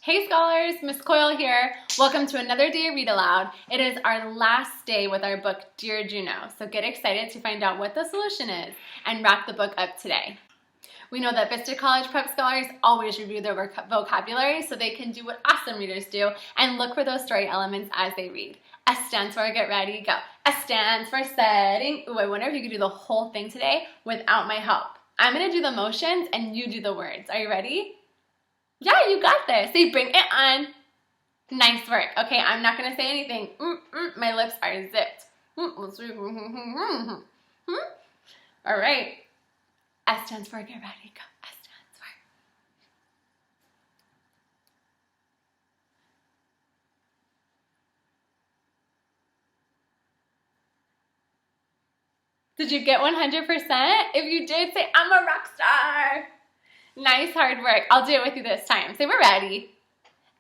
Hey scholars, Miss Coil here. Welcome to another day of Read Aloud. It is our last day with our book, Dear Juno, so get excited to find out what the solution is and wrap the book up today. We know that Vista College Prep scholars always review their vocabulary so they can do what awesome readers do and look for those story elements as they read. S stands for get ready, go. S stands for setting. Ooh, I wonder if you could do the whole thing today without my help. I'm going to do the motions and you do the words. Are you ready? Yeah, you got this. Say, bring it on. Nice work. Okay, I'm not going to say anything. My lips are zipped. All right. S stands for get ready, go. S stands for. Did you get 100%? If you did, say, I'm a rock star. Nice hard work. I'll do it with you this time. Say, we're ready.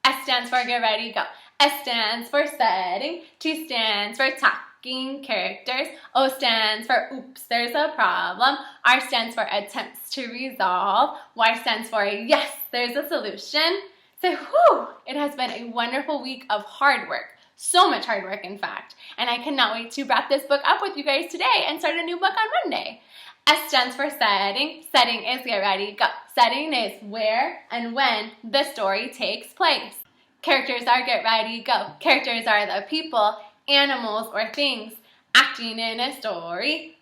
S stands for get ready, go. S stands for setting. T stands for talking characters. O stands for oops, there's a problem. R stands for attempts to resolve. Y stands for yes, there's a solution. Say, whew, it has been a wonderful week of hard work. So much hard work, in fact. And I cannot wait to wrap this book up with you guys today and start a new book on Monday. S stands for setting. Setting is get ready, go. Setting is where and when the story takes place. Characters are get ready, go. Characters are the people, animals, or things acting in a story.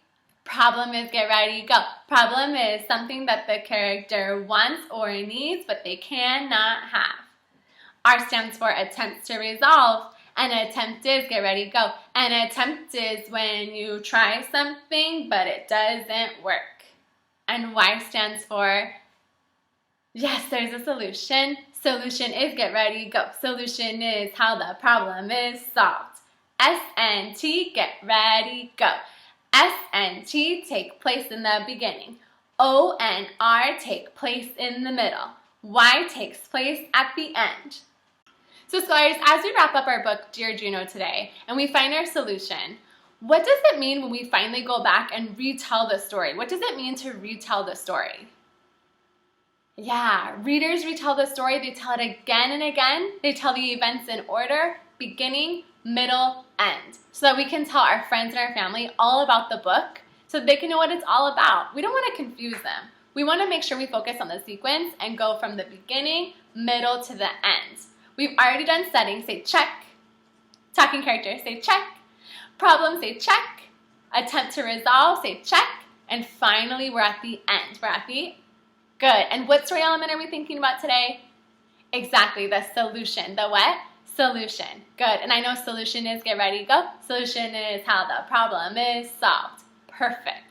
Problem is get ready, go. Problem is something that the character wants or needs, but they cannot have. R stands for attempts to resolve. An attempt is get ready, go. An attempt is when you try something, but it doesn't work. And Y stands for yes, there's a solution. Solution is get ready, go. Solution is how the problem is solved. S and T, get ready, go. S and T take place in the beginning. O and R take place in the middle. Y takes place at the end. So scholars, as we wrap up our book, Dear Juno, today, and we find our solution, what does it mean when we finally go back and retell the story? What does it mean to retell the story? Yeah, readers retell the story. They tell it again and again. They tell the events in order, beginning, middle, end, so that we can tell our friends and our family all about the book so they can know what it's all about. We don't want to confuse them. We want to make sure we focus on the sequence and go from the beginning, middle, to the end. We've already done setting, say check. Talking characters, say check. Problem, say check. Attempt to resolve, say check. And finally, we're at the end. We're at the good. And what story element are we thinking about today? Exactly, the solution. The what? Solution. Good. And I know solution is get ready, go. Solution is how the problem is solved. Perfect.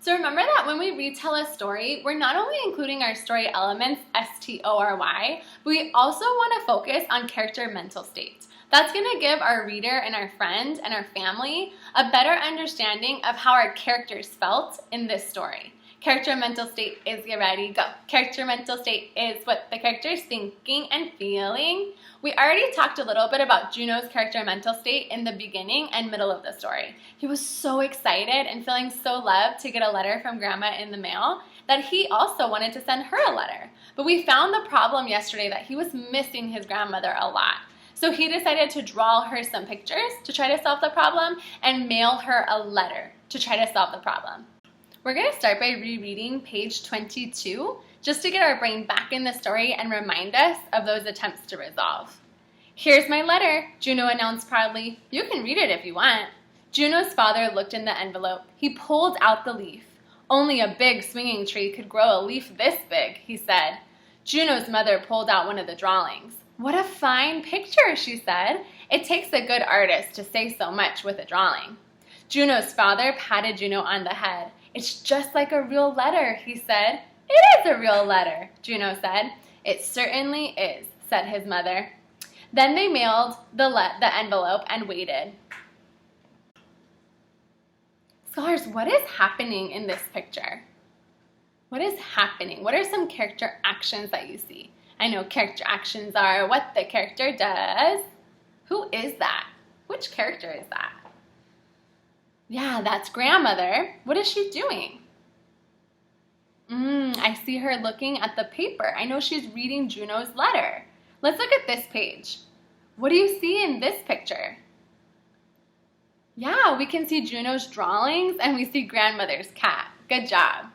So remember that when we retell a story, we're not only including our story elements, S-T-O-R-Y, but we also want to focus on character mental state. That's going to give our reader and our friend and our family a better understanding of how our characters felt in this story. Character mental state is get ready, go. Character mental state is what the character is thinking and feeling. We already talked a little bit about Juno's character mental state in the beginning and middle of the story. He was so excited and feeling so loved to get a letter from Grandma in the mail that he also wanted to send her a letter. But we found the problem yesterday that he was missing his grandmother a lot. So he decided to draw her some pictures to try to solve the problem and mail her a letter to try to solve the problem. We're going to start by rereading page 22 just to get our brain back in the story and remind us of those attempts to resolve. Here's my letter, Juno announced proudly. You can read it if you want. Juno's father looked in the envelope. He pulled out the leaf. Only a big swinging tree could grow a leaf this big, he said. Juno's mother pulled out one of the drawings. What a fine picture, she said. It takes a good artist to say so much with a drawing. Juno's father patted Juno on the head. It's just like a real letter, he said. It is a real letter, Juno said. It certainly is, said his mother. Then they mailed the envelope and waited. Scholars, what is happening in this picture? What is happening? What are some character actions that you see? I know character actions are what the character does. Who is that? Which character is that? Yeah, that's grandmother. What is she doing? I see her looking at the paper. I know she's reading Juno's letter. Let's look at this page. What do you see in this picture? Yeah, we can see Juno's drawings and we see grandmother's cat. Good job.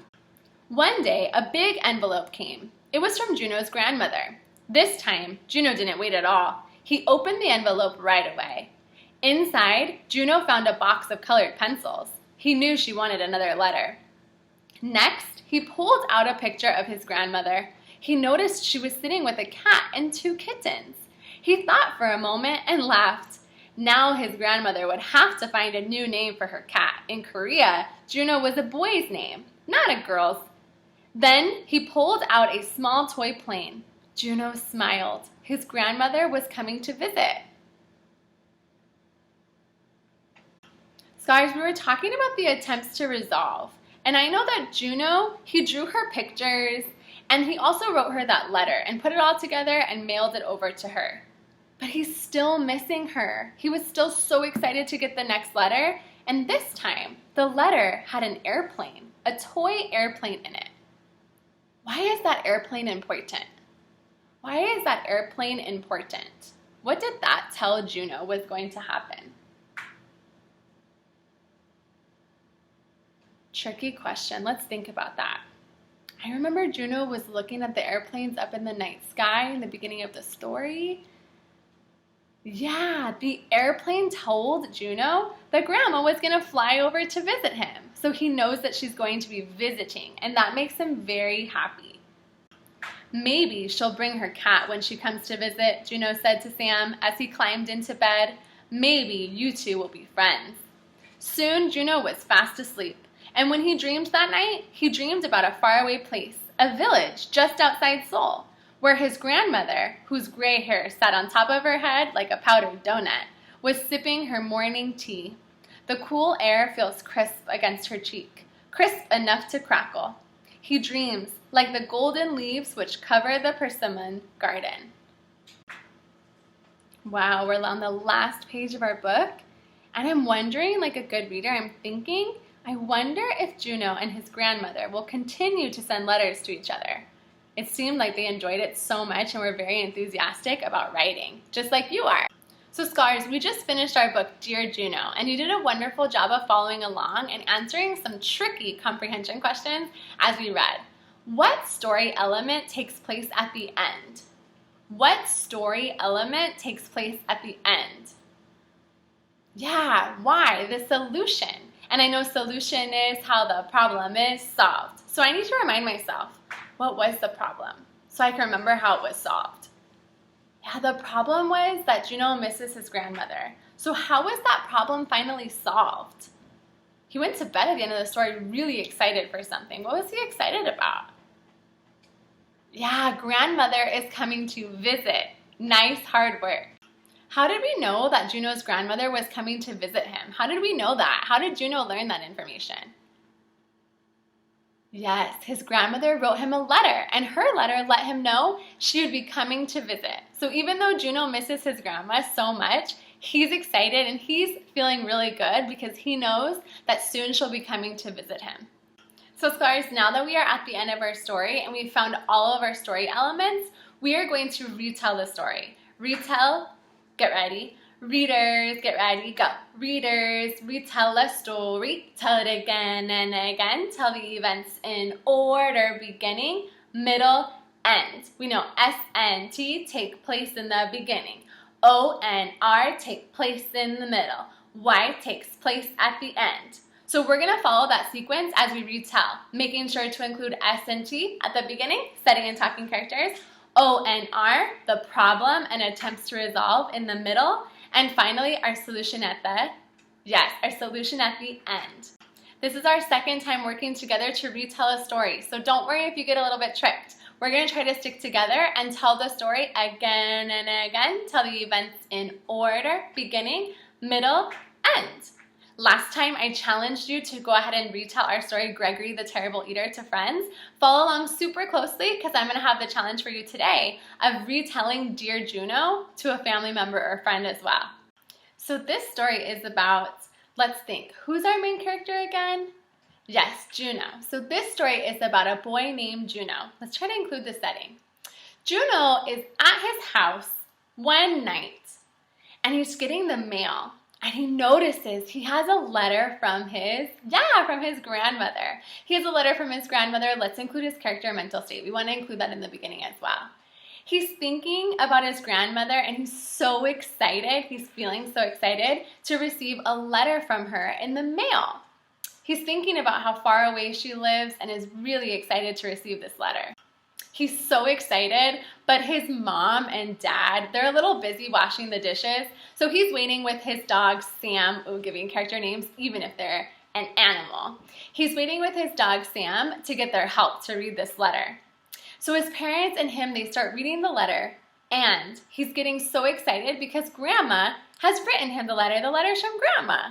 One day, a big envelope came. It was from Juno's grandmother. This time, Juno didn't wait at all. He opened the envelope right away. Inside, Juno found a box of colored pencils. He knew she wanted another letter. Next, he pulled out a picture of his grandmother. He noticed she was sitting with a cat and 2 kittens. He thought for a moment and laughed. Now his grandmother would have to find a new name for her cat. In Korea, Juno was a boy's name, not a girl's. Then he pulled out a small toy plane. Juno smiled. His grandmother was coming to visit. Scholars, we were talking about the attempts to resolve. And I know that Juno, he drew her pictures, and he also wrote her that letter and put it all together and mailed it over to her. But he's still missing her. He was still so excited to get the next letter, and this time, the letter had an airplane, a toy airplane in it. Why is that airplane important? Why is that airplane important? What did that tell Juno was going to happen? Tricky question. Let's think about that. I remember Juno was looking at the airplanes up in the night sky in the beginning of the story. Yeah, the airplane told Juno that Grandma was going to fly over to visit him. So he knows that she's going to be visiting, and that makes him very happy. Maybe she'll bring her cat when she comes to visit, Juno said to Sam as he climbed into bed. Maybe you two will be friends. Soon Juno was fast asleep. And when he dreamed that night, he dreamed about a faraway place, a village just outside Seoul, where his grandmother, whose gray hair sat on top of her head like a powdered donut, was sipping her morning tea. The cool air feels crisp against her cheek, crisp enough to crackle. He dreams like the golden leaves which cover the persimmon garden. Wow, we're on the last page of our book, and I'm wondering, like a good reader, I'm thinking, I wonder if Juno and his grandmother will continue to send letters to each other. It seemed like they enjoyed it so much and were very enthusiastic about writing, just like you are. So scholars, we just finished our book, Dear Juno, and you did a wonderful job of following along and answering some tricky comprehension questions as we read. What story element takes place at the end? What story element takes place at the end? Yeah, why? The solution. And I know solution is how the problem is solved. So I need to remind myself, what was the problem? So I can remember how it was solved. Yeah, the problem was that Juno misses his grandmother. So how was that problem finally solved? He went to bed at the end of the story really excited for something. What was he excited about? Yeah, grandmother is coming to visit. Nice hard work. How did we know that Juno's grandmother was coming to visit him? How did we know that? How did Juno learn that information? Yes, his grandmother wrote him a letter, and her letter let him know she would be coming to visit. So even though Juno misses his grandma so much, he's excited and he's feeling really good because he knows that soon she'll be coming to visit him. So scholars, now that we are at the end of our story and we've found all of our story elements, we are going to retell the story. Retell, get ready. Readers, get ready, go. Readers, retell a story. Tell it again and again. Tell the events in order, beginning, middle, end. We know S and T take place in the beginning. O and R take place in the middle. Y takes place at the end. So we're going to follow that sequence as we retell, making sure to include S and T at the beginning, setting and talking characters. O and R, the problem and attempts to resolve in the middle. And finally, our solution at our solution at the end. This is our second time working together to retell a story, so don't worry if you get a little bit tricked. We're going to try to stick together and tell the story again and again. Tell the events in order, beginning, middle, end. Last time I challenged you to go ahead and retell our story, Gregory the Terrible Eater, to friends. Follow along super closely because I'm going to have the challenge for you today of retelling Dear Juno to a family member or friend as well. So this story is about, let's think, who's our main character again? Yes, Juno. So this story is about a boy named Juno. Let's try to include the setting. Juno is at his house one night and he's getting the mail and he notices he has a letter from his grandmother. He has a letter from his grandmother. Let's include his character and mental state. We want to include that in the beginning as well. He's thinking about his grandmother and he's so excited. He's feeling so excited to receive a letter from her in the mail. He's thinking about how far away she lives and is really excited to receive this letter. He's so excited, but his mom and dad, they're a little busy washing the dishes, so he's waiting with his dog Sam, giving character names even if they're an animal. He's waiting with his dog Sam to get their help to read this letter. So his parents and him, they start reading the letter, and he's getting so excited because Grandma has written him the letter. The letter's from Grandma.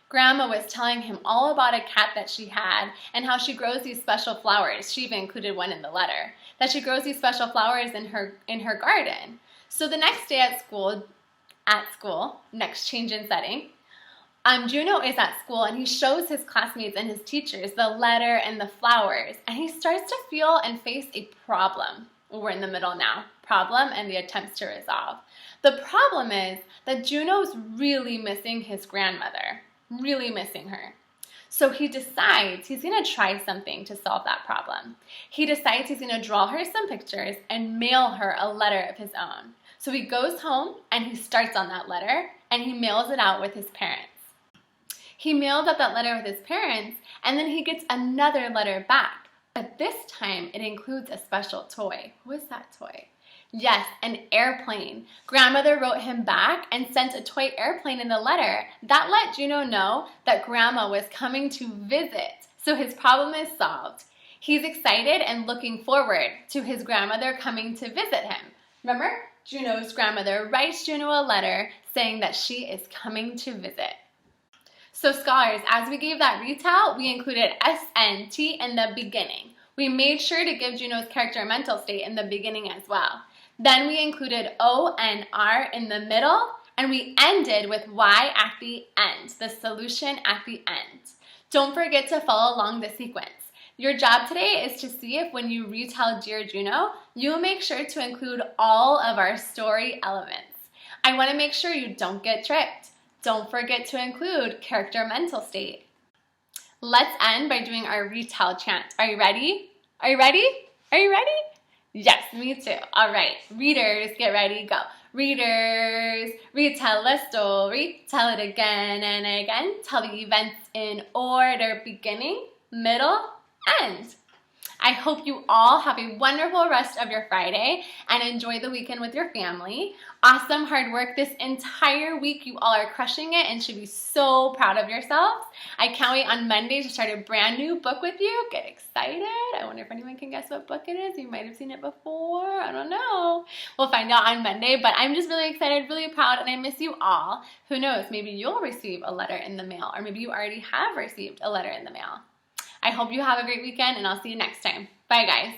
Grandma was telling him all about a cat that she had and how she grows these special flowers. She even included one in the letter, that she grows these special flowers in her garden. So the next day at school, next change in setting, Juno is at school and he shows his classmates and his teachers the letter and the flowers, and he starts to feel and face a problem. We're in the middle now. Problem and the attempts to resolve. The problem is that Juno's really missing his grandmother. Really missing her. So he decides he's going to try something to solve that problem. He decides he's going to draw her some pictures and mail her a letter of his own. So he goes home and he starts on that letter and he mails it out with his parents. He mailed out that letter with his parents and then he gets another letter back. But this time it includes a special toy. What is that toy? Yes, an airplane. Grandmother wrote him back and sent a toy airplane in the letter. That let Juno know that Grandma was coming to visit, so his problem is solved. He's excited and looking forward to his grandmother coming to visit him. Remember, Juno's grandmother writes Juno a letter saying that she is coming to visit. So scholars, as we gave that retell, we included SNT in the beginning. We made sure to give Juno's character and mental state in the beginning as well. Then we included O and R in the middle, and we ended with Y at the end, the solution at the end. Don't forget to follow along the sequence. Your job today is to see if when you retell Dear Juno, you'll make sure to include all of our story elements. I want to make sure you don't get tricked. Don't forget to include character mental state. Let's end by doing our retell chant. Are you ready? Are you ready? Are you ready? Yes, me too. All right, readers, get ready, go. Readers, retell a story, tell it again and again. Tell the events in order, beginning, middle, end. I hope you all have a wonderful rest of your Friday and enjoy the weekend with your family. Awesome hard work this entire week. You all are crushing it and should be so proud of yourselves. I can't wait on Monday to start a brand new book with you. Get excited. I wonder if anyone can guess what book it is. You might have seen it before. I don't know. We'll find out on Monday, but I'm just really excited, really proud, and I miss you all. Who knows? Maybe you'll receive a letter in the mail, or maybe you already have received a letter in the mail. I hope you have a great weekend, and I'll see you next time. Bye, guys.